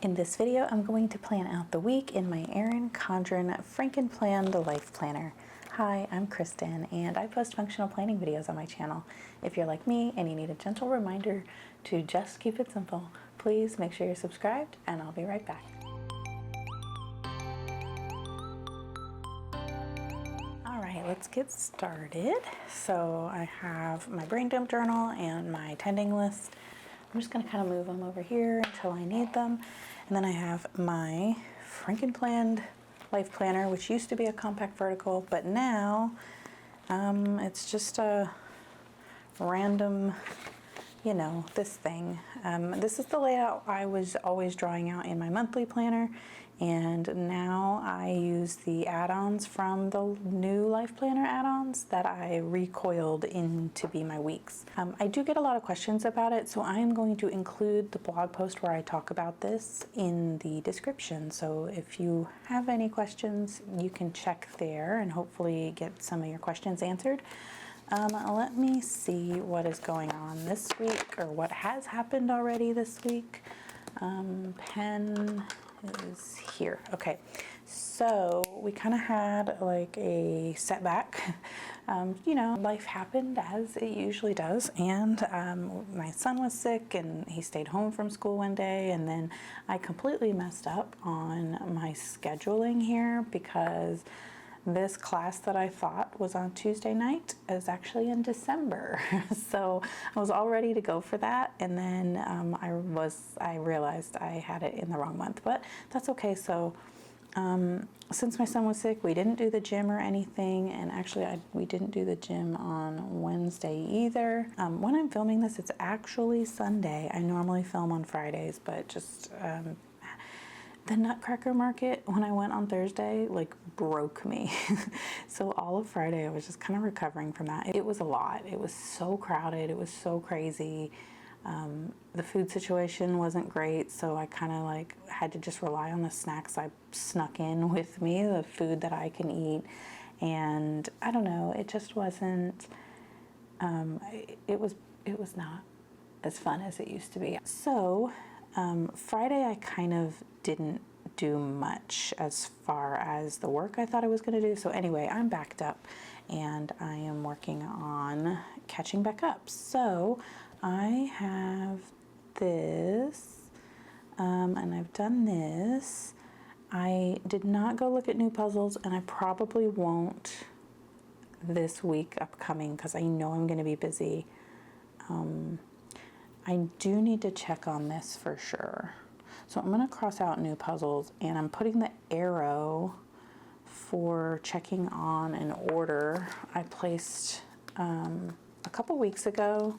In this video, I'm going to plan out the week in my Erin, Condren, Frankenplanned Life Planner. Hi, I'm Kristen, and I post functional planning videos on my channel. If you're like me and you need a gentle reminder to just keep it simple, please make sure you're subscribed, and I'll be right back. All right, let's get started. So I have my brain dump journal and my tending list. I'm just going to kind of move them over here until I need them. And then I have my Frankenplanned Life Planner, which used to be a compact vertical, but now it's just a random, this thing. This is the layout I was always drawing out in my monthly planner, and now I use the add-ons from the new Life Planner add-ons that I recoiled in to be my weeks. I do get a lot of questions about it, so I am going to include the blog post where I talk about this in the description. So if you have any questions, you can check there and hopefully get some of your questions answered. Let me see what is going on this week, or what has happened already this week. Pen is here. Okay, so we kind of had like a setback. Life happened as it usually does, and my son was sick and he stayed home from school one day, and then I completely messed up on my scheduling here because this class that I thought was on Tuesday night is actually in December. So I was all ready to go for that, and then I realized I had it in the wrong month, but that's okay. So since my son was sick, we didn't do the gym or anything, and actually we didn't do the gym on Wednesday either. When I'm filming this, it's actually Sunday. I normally film on Fridays, but just the Nutcracker market when I went on Thursday broke me. So all of Friday I was just kind of recovering from that. It was a lot. It was so crowded. It was so crazy. The food situation wasn't great, so I kind of had to just rely on the snacks I snuck in with me, the food that I can eat. And I don't know, it just wasn't, it was not as fun as it used to be. So Friday I kind of didn't do much as far as the work I thought I was going to do. So anyway, I'm backed up and I am working on catching back up. So I have this, and I've done this. I did not go look at new puzzles, and I probably won't this week upcoming because I know I'm going to be busy. I do need to check on this for sure. So I'm going to cross out new puzzles, and I'm putting the arrow for checking on an order I placed a couple weeks ago.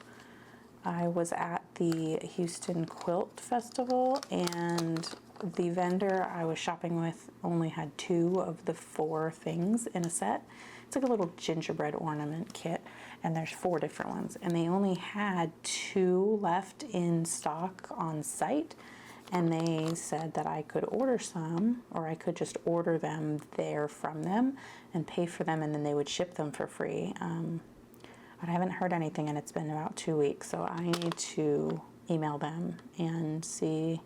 I was at the Houston Quilt Festival, and the vendor I was shopping with only had 2 of the 4 things in a set. It's like a little gingerbread ornament kit, and there's 4 different ones, and they only had 2 left in stock on site, and they said that I could order some, or I could just order them there from them and pay for them, and then they would ship them for free. But I haven't heard anything, and it's been about 2 weeks, so I need to email them and see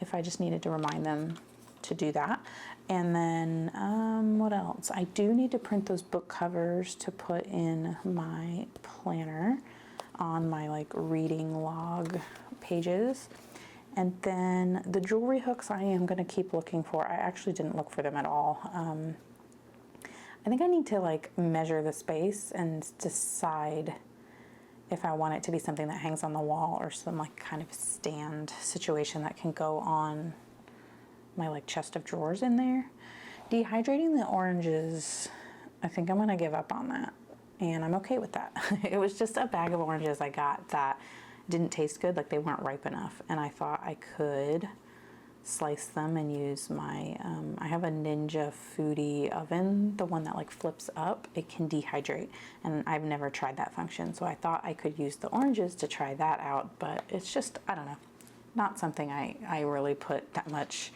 if I just needed to remind them to do that. And then what else? I do need to print those book covers to put in my planner on my reading log pages. And then the jewelry hooks I am going to keep looking for. I actually didn't look for them at all. I think I need to measure the space and decide if I want it to be something that hangs on the wall or some kind of stand situation that can go on my chest of drawers in there. Dehydrating the oranges, I think I'm gonna give up on that, and I'm okay with that. It was just a bag of oranges I got that didn't taste good, they weren't ripe enough, and I thought I could slice them and use my I have a Ninja Foodie oven, the one that flips up. It can dehydrate, and I've never tried that function, so I thought I could use the oranges to try that out, but it's just, I don't know, not something I really put that much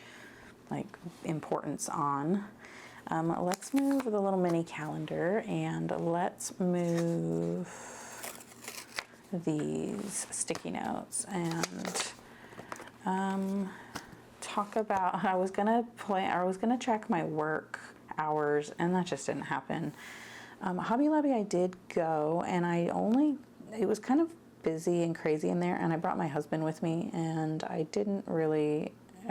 importance on. Let's move the little mini calendar, and let's move these sticky notes, and talk about, I was gonna check my work hours, and that just didn't happen. Hobby Lobby I did go, and it was kind of busy and crazy in there, and I brought my husband with me, and I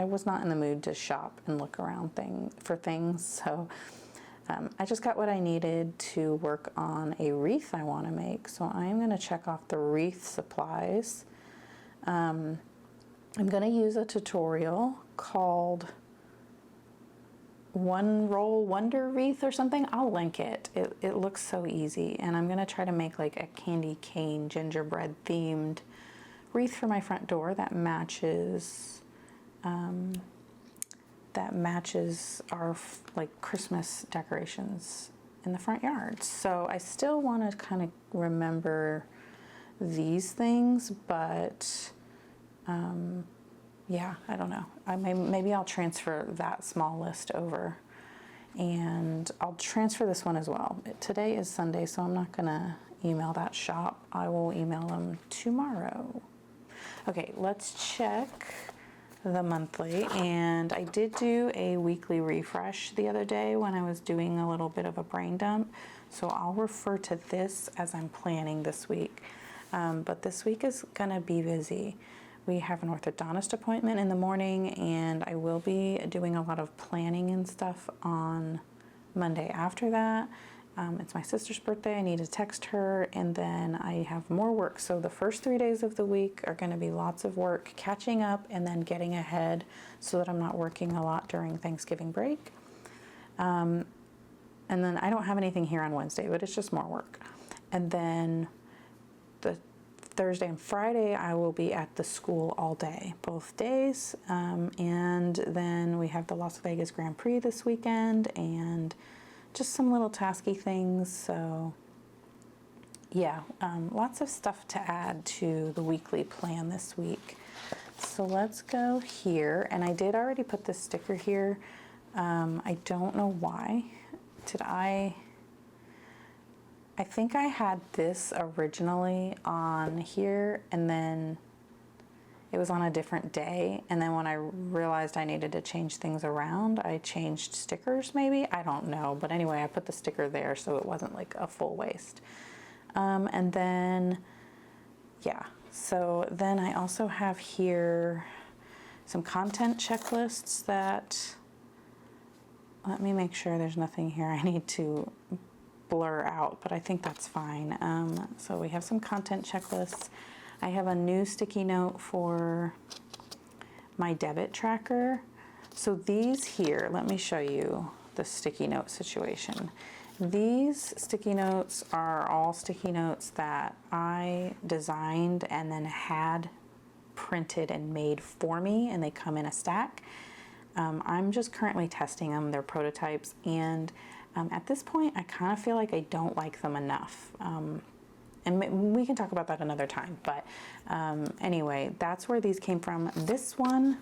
was not in the mood to shop and look around for things, so I just got what I needed to work on a wreath I want to make. So I'm going to check off the wreath supplies. I'm going to use a tutorial called One Roll Wonder Wreath or something. I'll link it. It looks so easy, and I'm going to try to make like a candy cane gingerbread themed wreath for my front door that matches our like Christmas decorations in the front yard. So I still want to kind of remember these things, but yeah, I don't know. Maybe I'll transfer that small list over, and I'll transfer this one as well. Today is Sunday, so I'm not gonna email that shop. I will email them tomorrow. Okay, let's check the monthly, and I did do a weekly refresh the other day when I was doing a little bit of a brain dump, so I'll refer to this as I'm planning this week. But this week is gonna be busy. We have an orthodontist appointment in the morning, and I will be doing a lot of planning and stuff on Monday after that. It's my sister's birthday. I need to text her, and then I have more work. So the first 3 days of the week are going to be lots of work, catching up and then getting ahead so that I'm not working a lot during Thanksgiving break. And then I don't have anything here on Wednesday, but it's just more work. And then the Thursday and Friday, I will be at the school all day, both days. And then we have the Las Vegas Grand Prix this weekend, and just some little tasky things. So yeah, lots of stuff to add to the weekly plan this week. So let's go here, and I did already put this sticker here. I don't know why. I think I had this originally on here, and then it was on a different day, and then when I realized I needed to change things around, I changed stickers maybe, I don't know, but anyway, I put the sticker there so it wasn't like a full waste. And then, yeah, so then I also have here some content checklists that, let me make sure there's nothing here I need to blur out, but I think that's fine. So we have some content checklists. I have a new sticky note for my debit tracker. So these here, let me show you the sticky note situation. These sticky notes are all sticky notes that I designed and then had printed and made for me, and they come in a stack. I'm just currently testing them. They're prototypes, and at this point I kind of feel like I don't like them enough. And we can talk about that another time, but anyway, that's where these came from. This one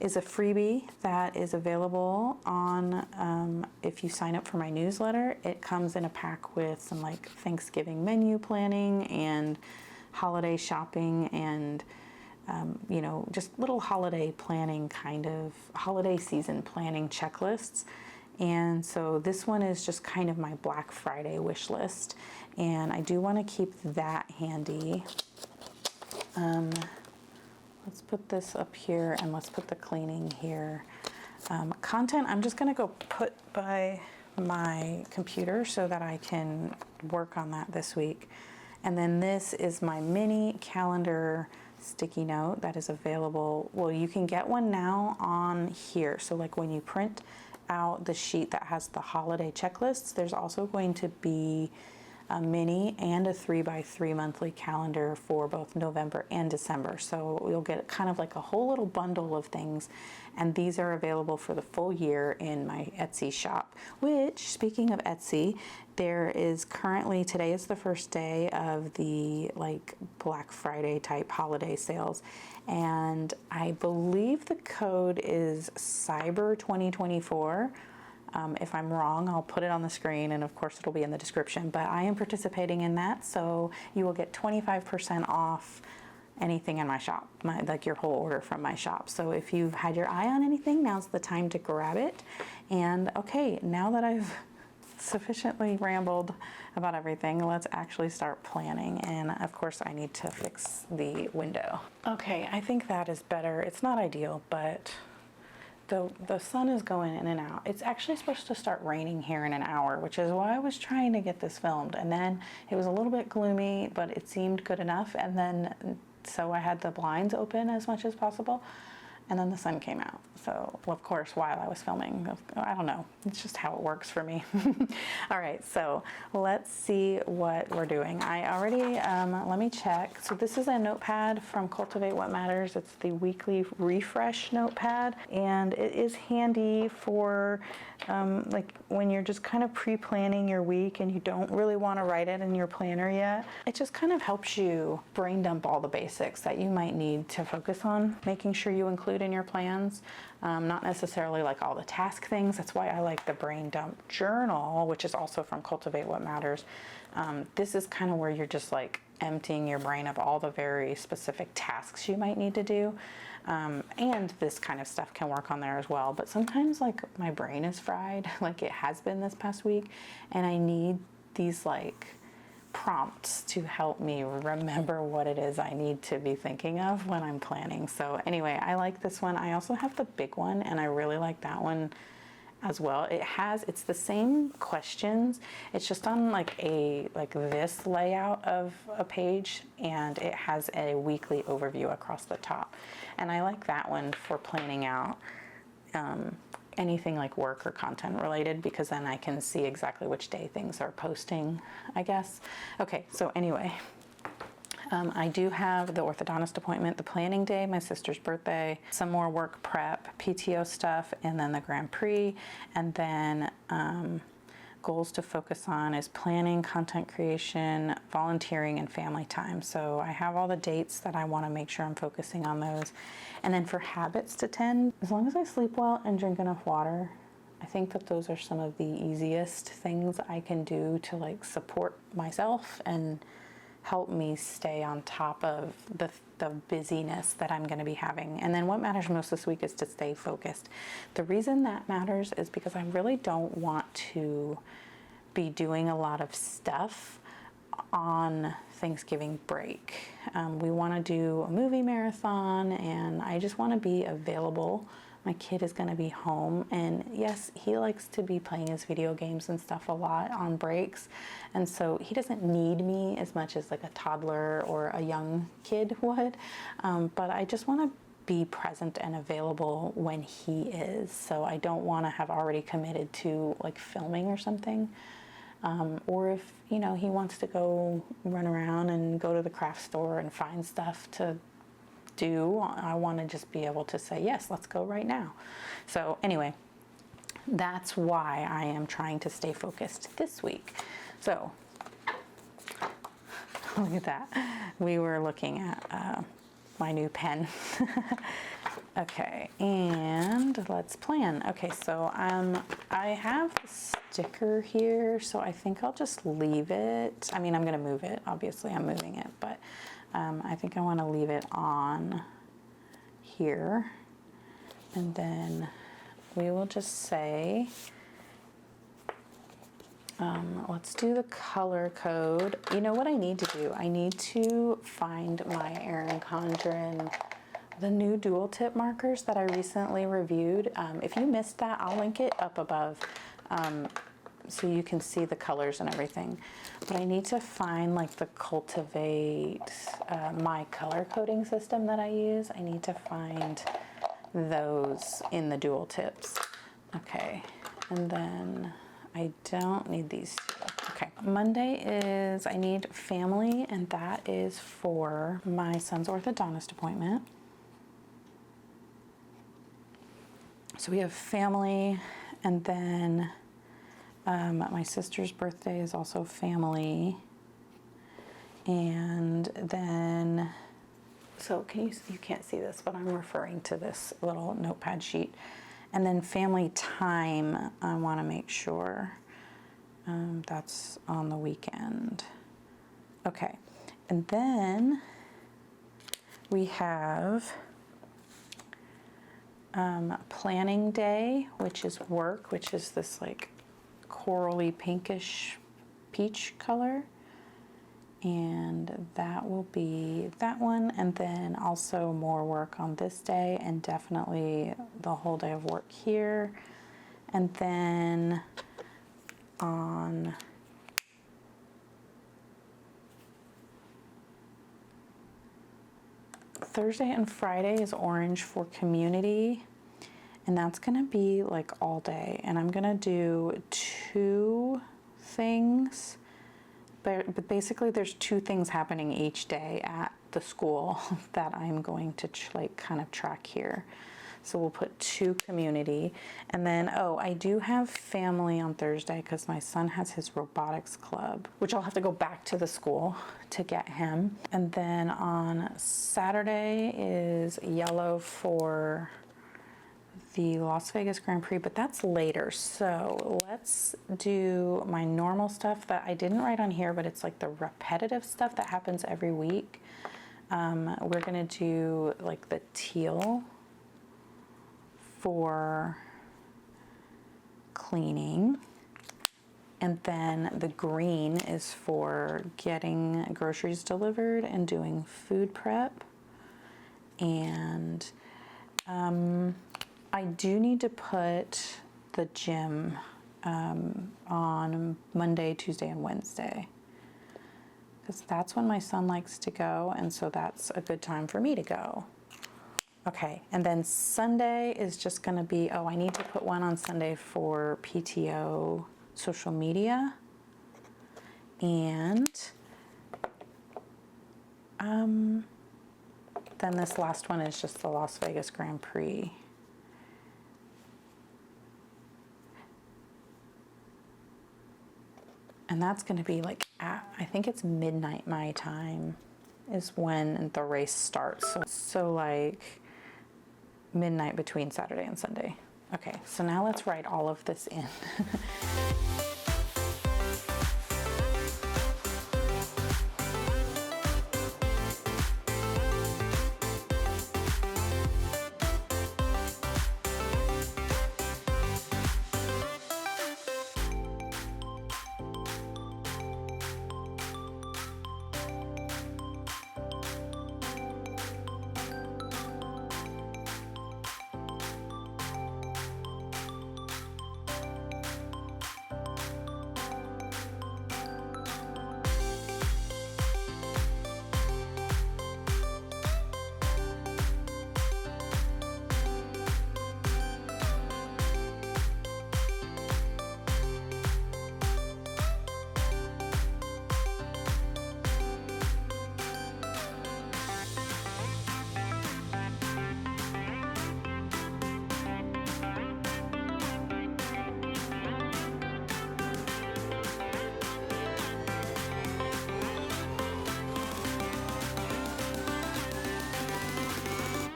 is a freebie that is available on, if you sign up for my newsletter. It comes in a pack with some like Thanksgiving menu planning and holiday shopping and, you know, just little holiday planning, kind of holiday season planning checklists. And so this one is just kind of my Black Friday wish list, and I do want to keep that handy. Let's put this up here, and let's put the cleaning here. Content, I'm just going to go put by my computer so that I can work on that this week. And then this is my mini calendar sticky note that is available. Well, you can get one now on here. So like when you print out the sheet that has the holiday checklists, there's also going to be a mini and a 3x3 monthly calendar for both November and December. So you'll get kind of like a whole little bundle of things, and these are available for the full year in my Etsy shop, which, speaking of Etsy, there is currently, today is the first day of the like Black Friday type holiday sales, and I believe the code is Cyber 2024. If I'm wrong, I'll put it on the screen, and of course it'll be in the description, but I am participating in that, so you will get 25% off anything in my shop, like your whole order from my shop. So if you've had your eye on anything, now's the time to grab it. And okay, now that I've sufficiently rambled about everything, let's actually start planning. And of course I need to fix the window. Okay, I think that is better. It's not ideal, but the sun is going in and out. It's actually supposed to start raining here in an hour, which is why I was trying to get this filmed. And then it was a little bit gloomy, but it seemed good enough. And then, so I had the blinds open as much as possible. And then the sun came out. So, well, of course, while I was filming, I don't know. It's just how it works for me. All right, so let's see what we're doing. I already, let me check. So this is a notepad from Cultivate What Matters. It's the weekly refresh notepad. And it is handy for like when you're just kind of pre-planning your week and you don't really want to write it in your planner yet. It just kind of helps you brain dump all the basics that you might need to focus on, making sure you include in your plans. Not necessarily like all the task things. That's why I like the brain dump journal, which is also from Cultivate What Matters. This is kind of where you're just like emptying your brain of all the very specific tasks you might need to do. And this kind of stuff can work on there as well. But sometimes like my brain is fried, like it has been this past week, and I need these like prompts to help me remember what it is I need to be thinking of when I'm planning. So anyway, I like this one. I also have the big one, and I really like that one as well. It's the same questions. It's just on like this layout of a page, and it has a weekly overview across the top. And I like that one for planning out anything like work or content related, because then I can see exactly which day things are posting, I guess. Okay, so anyway, I do have the orthodontist appointment, the planning day, my sister's birthday, some more work prep, PTO stuff, and then the Grand Prix. And then goals to focus on is planning, content creation, volunteering, and family time. So I have all the dates that I want to make sure I'm focusing on those. And then for habits to tend, as long as I sleep well and drink enough water, I think that those are some of the easiest things I can do to like support myself and help me stay on top of the busyness that I'm going to be having. And then what matters most this week is to stay focused. The reason that matters is because I really don't want to be doing a lot of stuff on Thanksgiving break. We want to do a movie marathon, and I just want to be available. My kid is going to be home, and yes, he likes to be playing his video games and stuff a lot on breaks, and so he doesn't need me as much as like a toddler or a young kid would, but I just want to be present and available when he is. So I don't want to have already committed to like filming or something, or if he wants to go run around and go to the craft store and find stuff to do, I want to just be able to say, yes, let's go right now. So anyway, that's why I am trying to stay focused this week. So look at that. We were looking at my new pen. Okay, and let's plan. Okay, so I have the sticker here, so I think I'll just leave it. I mean, I'm going to move it. Obviously, I'm moving it, but I think I want to leave it on here, and then we will just say, let's do the color code. You know what I need to do? I need to find my Erin Condren, the new dual tip markers that I recently reviewed. If you missed that, I'll link it up above so you can see the colors and everything. But I need to find like the Cultivate, my color coding system that I use. I need to find those in the dual tips. Okay, and then I don't need these two. Okay, Monday is, I need family, and that is for my son's orthodontist appointment. So we have family, and then my sister's birthday is also family. And then, so you can't see this, but I'm referring to this little notepad sheet. And then family time, I want to make sure that's on the weekend. Okay, and then we have planning day, which is work, which is this like corally pinkish peach color. And that will be that one. And then also more work on this day, and definitely the whole day of work here. And then on Thursday and Friday is orange for community, and that's gonna be like all day. And I'm gonna do 2 things, but basically there's 2 things happening each day at the school that I'm going to like kind of track here. So we'll put 2 community, and then, oh, I do have family on Thursday because my son has his robotics club, which I'll have to go back to the school to get him. And then on Saturday is yellow for the Las Vegas Grand Prix, but that's later. So let's do my normal stuff that I didn't write on here, but it's like the repetitive stuff that happens every week. We're gonna do like the teal for cleaning, and then the green is for getting groceries delivered and doing food prep. And I do need to put the gym on Monday, Tuesday, and Wednesday, because that's when my son likes to go, and so that's a good time for me to go. Okay, and then Sunday is just gonna be, oh, I need to put one on Sunday for PTO social media. And then this last one is just the Las Vegas Grand Prix. And that's gonna be like at, I think it's midnight my time is when the race starts. So like midnight between Saturday and Sunday. Okay, so now let's write all of this in.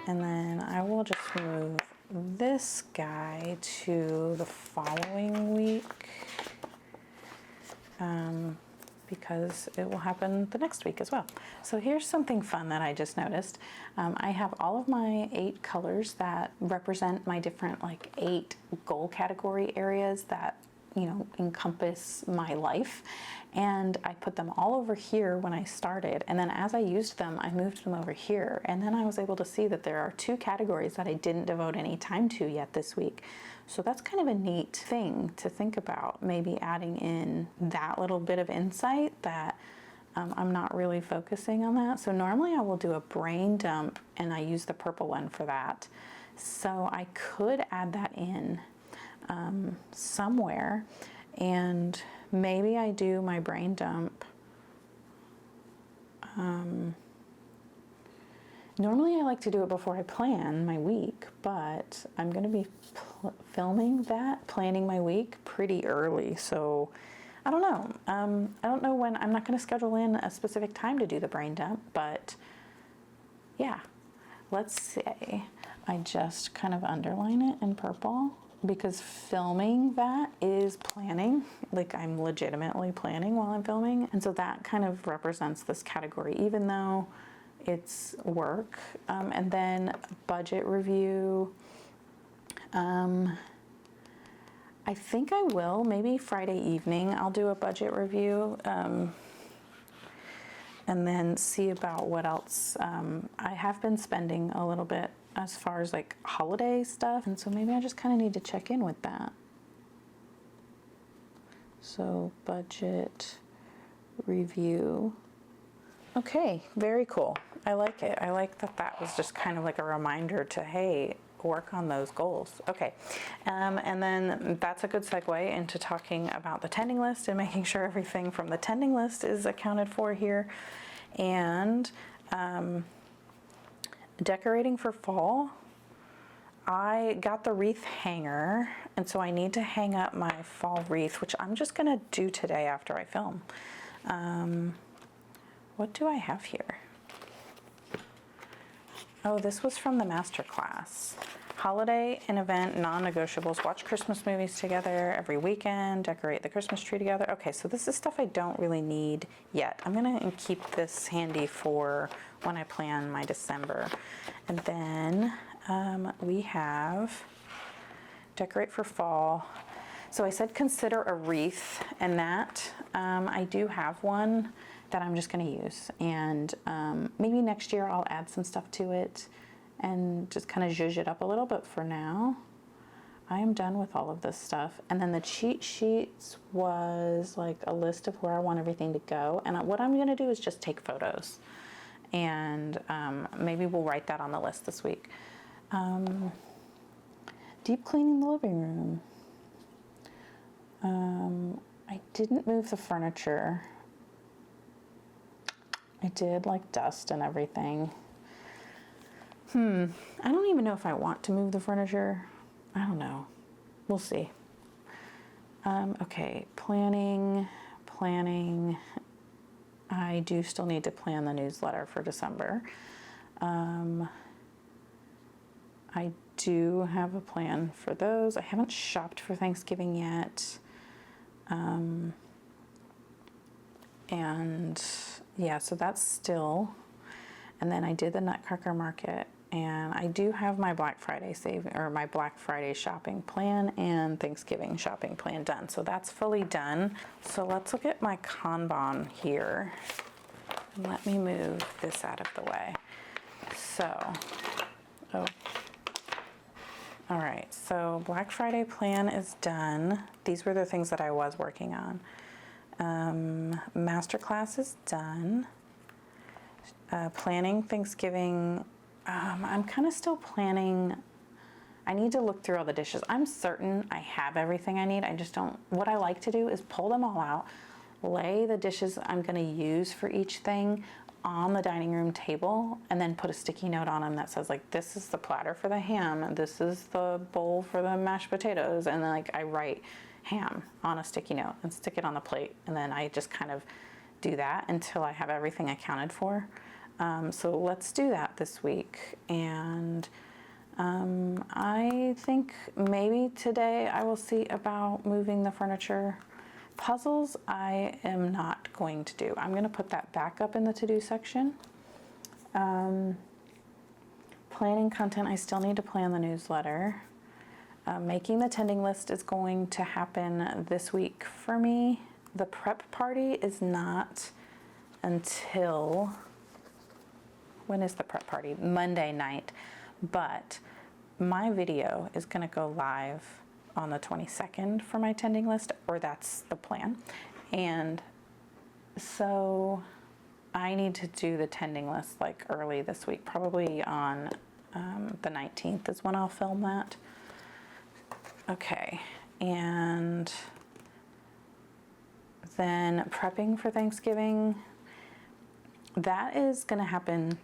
And then I will just move this guy to the following week, because it will happen the next week as well. So here's something fun that I just noticed. I have all of my 8 colors that represent my different like 8 goal category areas that, you know, encompass my life. And I put them all over here when I started. And then as I used them, I moved them over here. And then I was able to see that there are 2 categories that I didn't devote any time to yet this week. So that's kind of a neat thing to think about, maybe adding in that little bit of insight that I'm not really focusing on that. So normally I will do a brain dump, and I use the purple one for that. So I could add that in somewhere, and maybe I do my brain dump. Normally I like to do it before I plan my week, but I'm going to be filming that, planning my week pretty early. So I don't know. I don't know when. I'm not going to schedule in a specific time to do the brain dump, but yeah, let's say I just kind of underline it in purple, because filming that is planning. Like, I'm legitimately planning while I'm filming. And so that kind of represents this category, even though it's work. And then budget review. I think I will, maybe Friday evening, I'll do a budget review, and then see about what else. I have been spending a little bit as far as like holiday stuff, and so maybe I just kind of need to check in with that. So budget review. Okay, very cool. I like it. I like that that was just kind of like a reminder to, hey, work on those goals. Okay, and then that's a good segue into talking about the tending list and making sure everything from the tending list is accounted for here. And decorating for fall. I got the wreath hanger, and so I need to hang up my fall wreath, which I'm just gonna do today after I film. What do I have here? Oh, this was from the master class. Holiday and event non-negotiables. Watch Christmas movies together every weekend. Decorate the Christmas tree together. Okay, so this is stuff I don't really need yet. I'm gonna keep this handy for when I plan my December. And then we have decorate for fall. So I said consider a wreath, and that I do have one that I'm just going to use, and maybe next year I'll add some stuff to it and just kind of zhuzh it up a little, but for now I am done with all of this stuff. And then the cheat sheets was like a list of where I want everything to go, and what I'm going to do is just take photos, and maybe we'll write that on the list this week. Deep cleaning the living room. I didn't move the furniture. I did like dust and everything. I don't even know if I want to move the furniture. I don't know. We'll see. Okay, planning. I do still need to plan the newsletter for December. I do have a plan for those. I haven't shopped for Thanksgiving yet. And yeah, so that's still. And then I did the Nutcracker Market, and I do have my Black Friday my Black Friday shopping plan and Thanksgiving shopping plan done. So that's fully done. So let's look at my Kanban here. And let me move this out of the way. So, all right, so Black Friday plan is done. These were the things that I was working on. Masterclass is done. Planning Thanksgiving, I'm kind of still planning. I need to look through all the dishes. I'm certain I have everything I need. I just don't, what I like to do is pull them all out, lay the dishes I'm gonna use for each thing on the dining room table, and then put a sticky note on them that says like, this is the platter for the ham, and this is the bowl for the mashed potatoes, and then like I write ham on a sticky note and stick it on the plate, and then I just kind of do that until I have everything accounted for. So let's do that this week, and I think maybe today I will see about moving the furniture. Puzzles I am not going to do. I'm going to put that back up in the to-do section. Planning content, I still need to plan the newsletter. Making the tending list is going to happen this week for me. The prep party is not until, when is the prep party? Monday night. But my video is going to go live on the 22nd for my tending list, or that's the plan. And so I need to do the tending list like early this week, probably on the 19th is when I'll film that. Okay, and then prepping for Thanksgiving, that is going to happen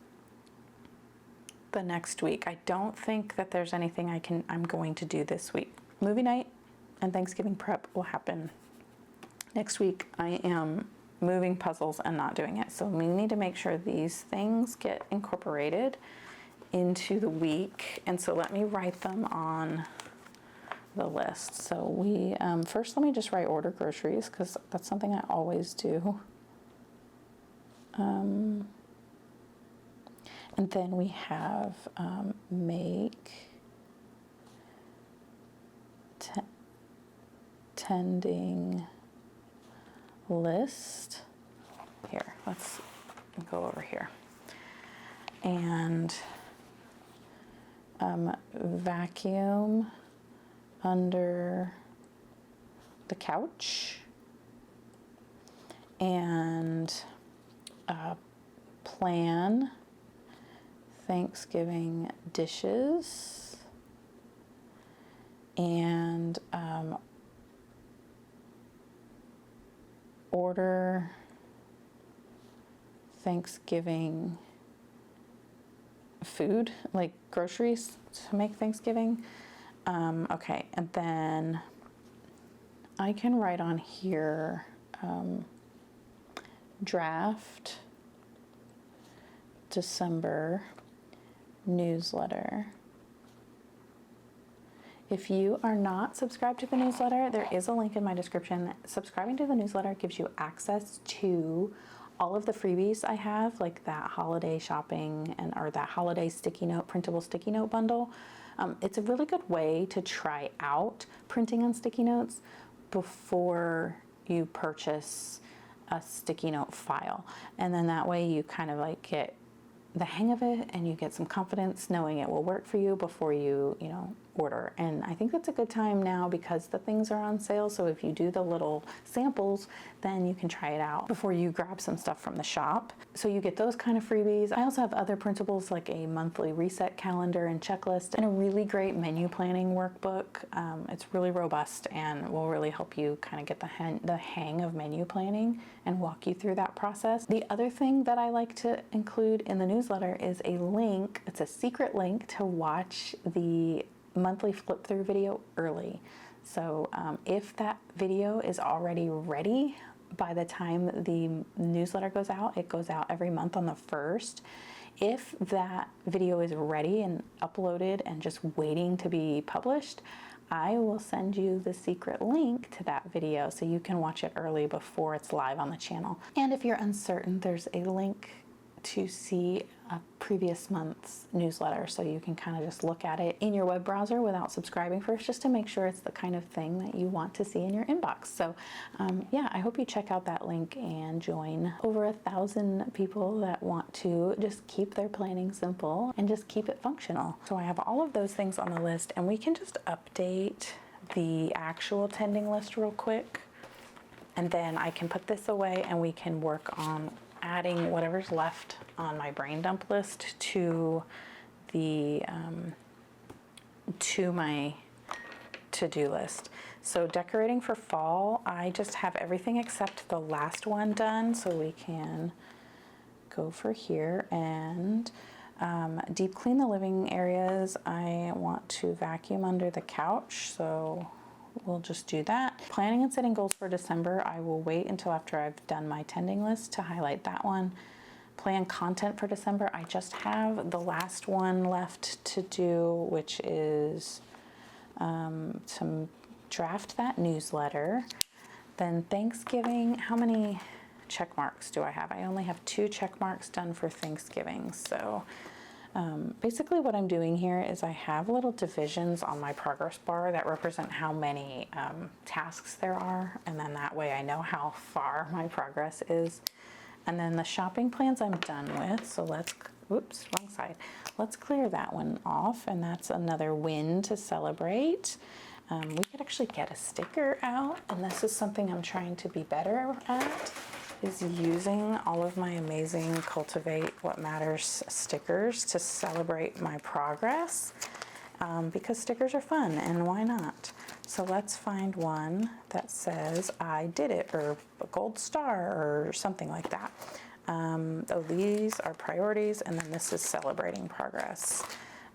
the next week. I don't think that there's anything I'm going to do this week. Movie night and Thanksgiving prep will happen next week. I am moving puzzles and not doing it. So we need to make sure these things get incorporated into the week. And so let me write them on the list. So we, first let me just write order groceries, because that's something I always do. And then we have make tending list. Here, let's go over here. And vacuum under the couch, and plan Thanksgiving dishes, and order Thanksgiving food, like groceries to make Thanksgiving. Okay, and then I can write on here, draft December newsletter. If you are not subscribed to the newsletter, there is a link in my description. Subscribing to the newsletter gives you access to all of the freebies I have, like that holiday shopping or that holiday sticky note, printable sticky note bundle. It's a really good way to try out printing on sticky notes before you purchase a sticky note file. And then that way you kind of like get the hang of it and you get some confidence knowing it will work for you before you order. And I think that's a good time now because the things are on sale. So if you do the little samples, then you can try it out before you grab some stuff from the shop. So you get those kind of freebies. I also have other printables like a monthly reset calendar and checklist and a really great menu planning workbook. It's really robust and will really help you kind of get the hang of menu planning and walk you through that process. The other thing that I like to include in the newsletter is a link. It's a secret link to watch the monthly flip through video early. So if that video is already ready by the time the newsletter goes out, it goes out every month on the 1st. If that video is ready and uploaded and just waiting to be published, I will send you the secret link to that video so you can watch it early before it's live on the channel. And if you're uncertain, there's a link to see a previous month's newsletter, so you can kind of just look at it in your web browser without subscribing first, just to make sure it's the kind of thing that you want to see in your inbox. So yeah, I hope you check out that link and join over 1,000 people that want to just keep their planning simple and just keep it functional. So I have all of those things on the list, and we can just update the actual tending list real quick, and then I can put this away and we can work on adding whatever's left on my brain dump list to the to my to-do list. So decorating for fall, I just have everything except the last one done, so we can go for here and deep clean the living areas. I want to vacuum under the couch, so we'll just do that. Planning and setting goals for December, I will wait until after I've done my tending list to highlight that one. Plan content for December, I just have the last one left to do, which is to draft that newsletter. Then Thanksgiving, how many check marks do I have? I only have 2 check marks done for Thanksgiving. So basically what I'm doing here is I have little divisions on my progress bar that represent how many tasks there are, and then that way I know how far my progress is. And then the shopping plans I'm done with, so let's, whoops, wrong side. Let's clear that one off, and that's another win to celebrate. We could actually get a sticker out, and this is something I'm trying to be better at, is using all of my amazing Cultivate What Matters stickers to celebrate my progress, because stickers are fun, and why not? So let's find one that says I did it, or a gold star, or something like that. Oh, these are priorities, and then this is celebrating progress.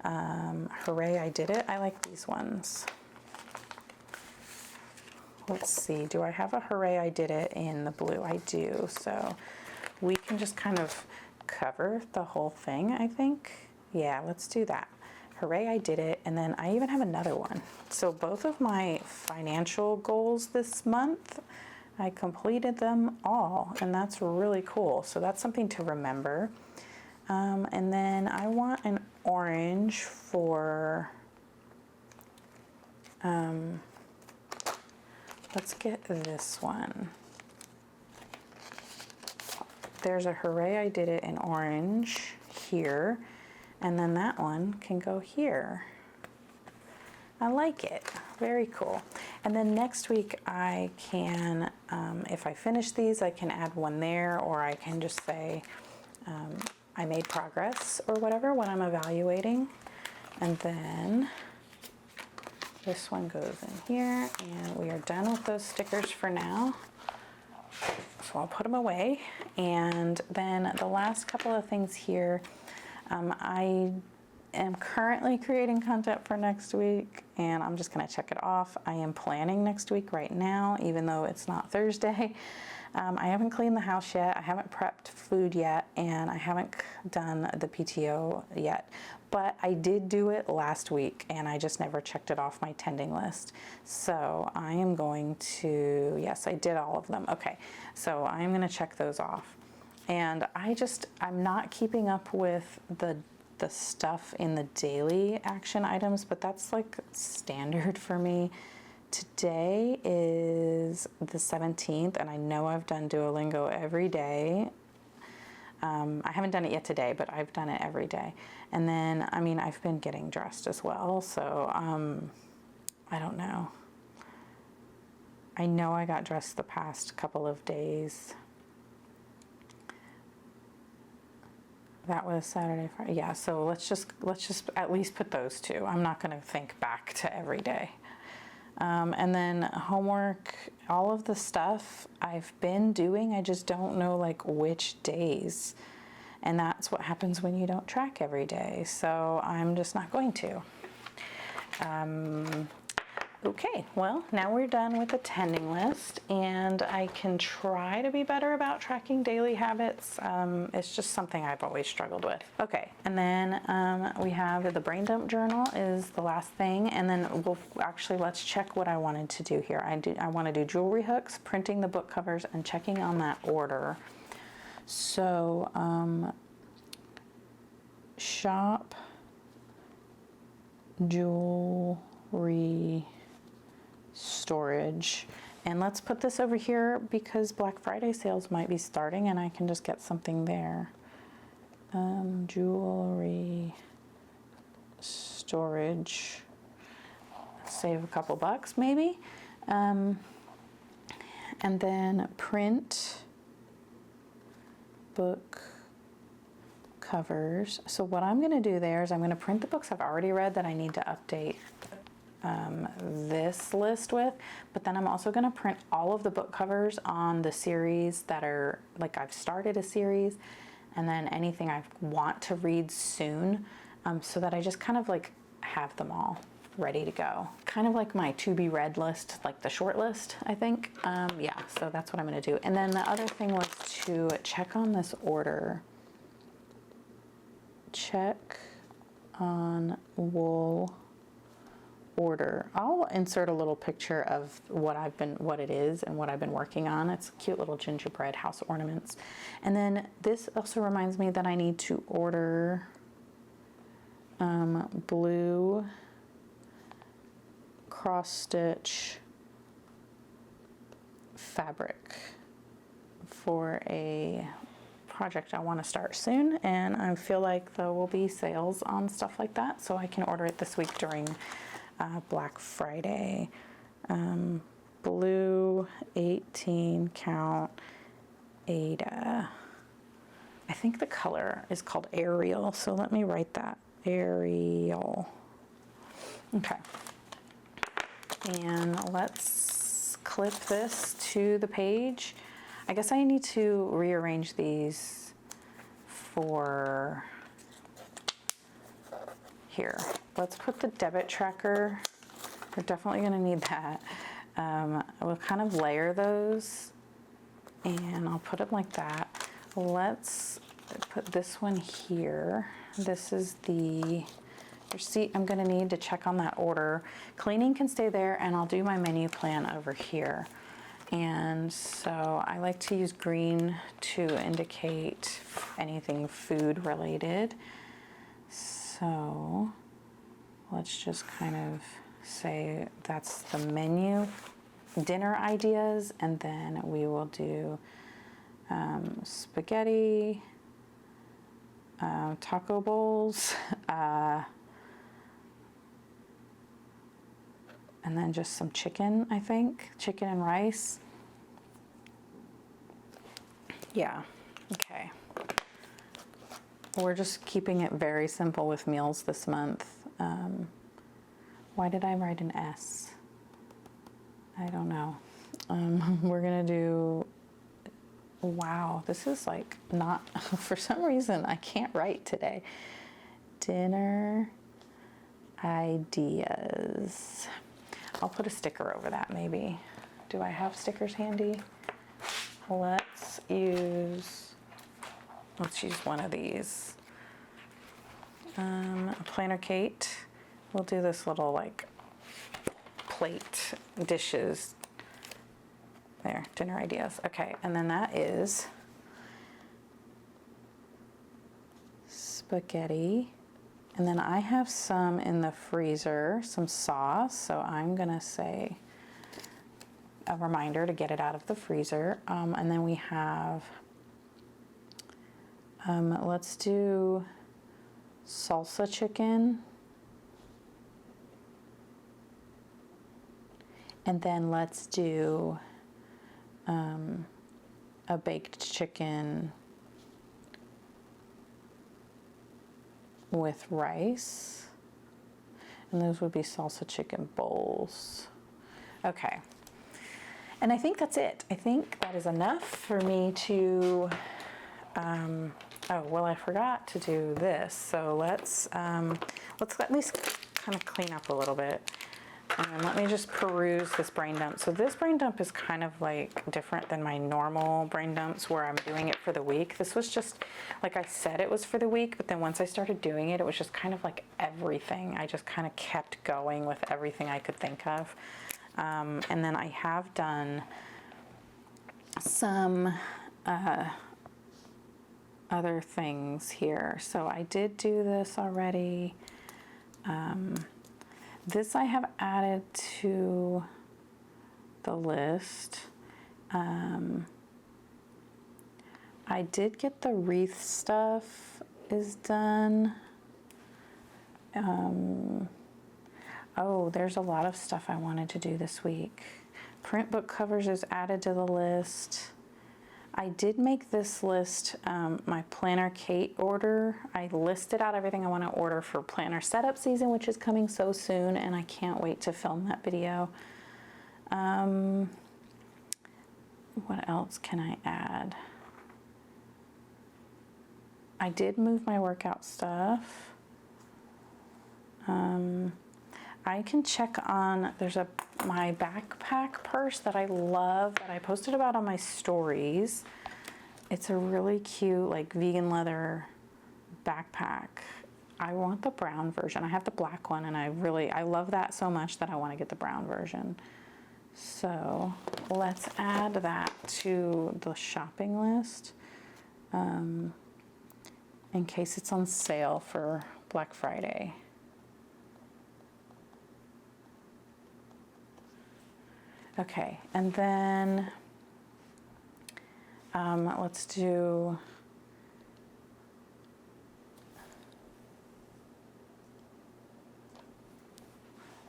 Hooray, I did it. I like these ones. Let's see, do I have a hooray I did it in the blue? I do, so we can just kind of cover the whole thing, I think. Yeah, let's do that. Hooray, I did it, and then I even have another one. So both of my financial goals this month, I completed them all, and that's really cool. So that's something to remember. And then I want an orange for, let's get this one. There's a hooray I did it in orange here, and then that one can go here. I like it, very cool. And then next week I can, if I finish these, I can add one there, or I can just say I made progress or whatever when I'm evaluating. And then this one goes in here, and we are done with those stickers for now. So I'll put them away. And then the last couple of things here, I am currently creating content for next week, and I'm just going to check it off. I am planning next week right now, even though it's not Thursday. I haven't cleaned the house yet, I haven't prepped food yet, and I haven't done the PTO yet. But I did do it last week, and I just never checked it off my tending list. So I am going to, yes, I did all of them. Okay, so I'm going to check those off. And I'm not keeping up with the stuff in the daily action items, but that's like standard for me. Today is the 17th, and I know I've done Duolingo every day. I haven't done it yet today, but I've done it every day. And then, I mean, I've been getting dressed as well, so I don't know. I know I got dressed the past couple of days. That was Saturday, Friday. Yeah, so let's just at least put those two. I'm not going to think back to every day. And then homework, all of the stuff I've been doing, I just don't know like which days. And that's what happens when you don't track every day. So I'm just not going to. Okay, well, now we're done with the tending list, and I can try to be better about tracking daily habits. It's just something I've always struggled with. Okay, and then we have the brain dump journal is the last thing, and then let's check what I wanted to do here. I want to do jewelry hooks, printing the book covers, and checking on that order. So shop jewelry storage, and let's put this over here because Black Friday sales might be starting, and I can just get something there. Jewelry storage, save a couple bucks maybe. And then print book covers. So what I'm going to do there is I'm going to print the books I've already read that I need to update this list with, but then I'm also going to print all of the book covers on the series that are like I've started a series, and then anything I want to read soon, so that I just kind of like have them all ready to go. Kind of like my to be read list, like the short list, I think. Yeah, so that's what I'm going to do. And then the other thing was to check on this order. Check on wool order. I'll insert a little picture of what it is and what I've been working on. It's cute little gingerbread house ornaments. And then this also reminds me that I need to order blue cross stitch fabric for a project I want to start soon, and I feel like there will be sales on stuff like that, so I can order it this week during Black Friday. Blue 18 count Ada. I think the color is called Ariel, so let me write that. Ariel. Okay. And let's clip this to the page. I guess I need to rearrange these for here. Let's put the debit tracker. We're definitely going to need that. We'll kind of layer those, and I'll put them like that. Let's put this one here. This is the receipt I'm going to need to check on that order. Cleaning can stay there, and I'll do my menu plan over here. And so I like to use green to indicate anything food related. So let's just kind of say that's the menu, dinner ideas, and then we will do spaghetti, taco bowls, and then just some chicken, I think, chicken and rice. Yeah, okay. We're just keeping it very simple with meals this month. Why did I write an S? I don't know. We're gonna do, wow, this is like not, for some reason I can't write today. Dinner ideas. I'll put a sticker over that maybe. Do I have stickers handy? Let's use one of these. Planner Kate. We'll do this little like plate dishes. There, dinner ideas. Okay, and then that is spaghetti. And then I have some in the freezer, some sauce, so I'm gonna say a reminder to get it out of the freezer. And then we have, let's do salsa chicken. And then let's do a baked chicken with rice, and those would be salsa chicken bowls. Okay, and I think that's it. I think that is enough for me to, oh, well, I forgot to do this, so let's at least kind of clean up a little bit. And let me just peruse this brain dump. So this brain dump is kind of like different than my normal brain dumps where I'm doing it for the week. This was just, like I said, it was for the week, but then once I started doing it, it was just kind of like everything. I just kind of kept going with everything I could think of. And then I have done some other things here. So I did do this already. This I have added to the list. I did get the wreath stuff is done. Oh, there's a lot of stuff I wanted to do this week. Print book covers is added to the list. I did make this list, my Planner Kate order. I listed out everything I want to order for planner setup season, which is coming so soon, and I can't wait to film that video. What else can I add? I did move my workout stuff. I can check on, there's my backpack purse that I love that I posted about on my stories. It's a really cute like vegan leather backpack. I want the brown version. I have the black one and I love that so much that I want to get the brown version. So let's add that to the shopping list in case it's on sale for Black Friday. Okay, and then let's do,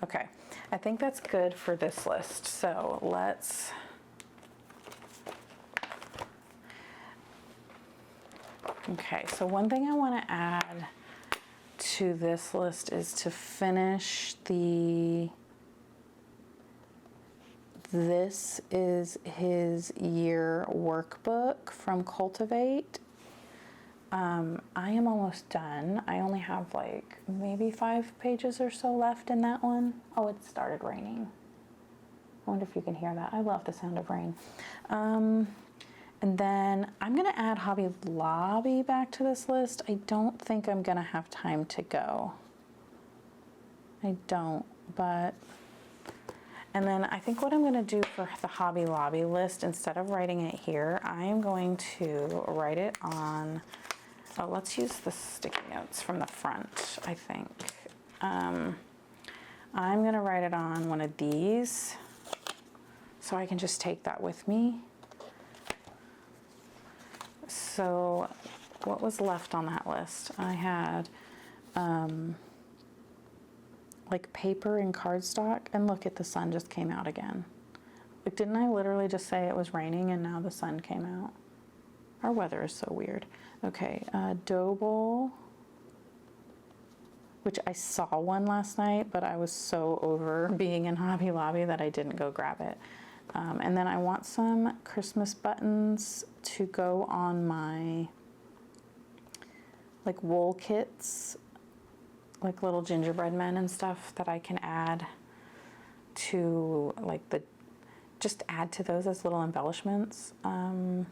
okay, I think that's good for this list. So let's, okay, so one thing I want to add to this list is to finish this is his year workbook from Cultivate. I am almost done. I only have like maybe 5 pages or so left in that one. Oh, it started raining. I wonder if you can hear that. I love the sound of rain. And then I'm gonna add Hobby Lobby back to this list. I don't think I'm gonna have time to go. I don't, but And then I think what I'm going to do for the Hobby Lobby list, instead of writing it here, I am going to write it on, oh, let's use the sticky notes from the front, I think. I'm going to write it on one of these so I can just take that with me. So what was left on that list? I had like paper and cardstock, and look at the sun just came out again. Like, didn't I literally just say it was raining and now the sun came out? Our weather is so weird. Okay, dough bowl, which I saw one last night, but I was so over being in Hobby Lobby that I didn't go grab it. And then I want some Christmas buttons to go on my like wool kits, like little gingerbread men and stuff that I can add to like just add to those as little embellishments. And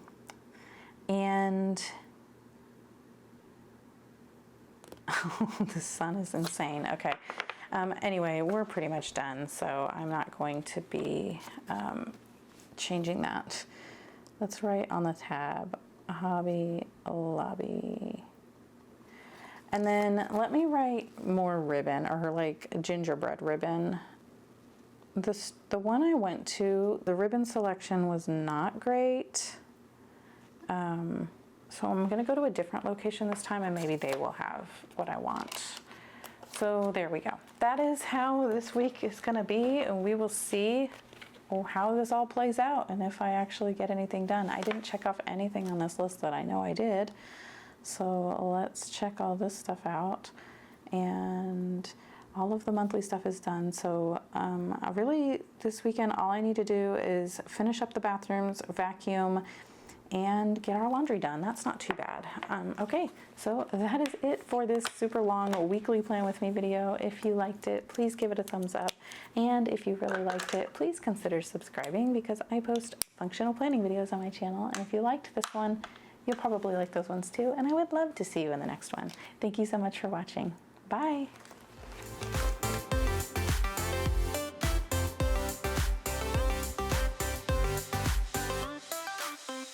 the sun is insane. Okay. Anyway, we're pretty much done, so I'm not going to be changing that. Let's write on the tab, Hobby Lobby. And then let me write more ribbon, or like gingerbread ribbon. The one I went to, the ribbon selection was not great. So I'm gonna go to a different location this time, and maybe they will have what I want. So there we go. That is how this week is gonna be, and we will see how this all plays out and if I actually get anything done. I didn't check off anything on this list that I know I did. So let's check all this stuff out, and all of the monthly stuff is done. So really this weekend, all I need to do is finish up the bathrooms, vacuum, and get our laundry done. That's not too bad. Okay, so that is it for this super long weekly plan with me video. If you liked it, please give it a thumbs up. And if you really liked it, please consider subscribing, because I post functional planning videos on my channel. And if you liked this one, you'll probably like those ones too. And I would love to see you in the next one. Thank you so much for watching. Bye.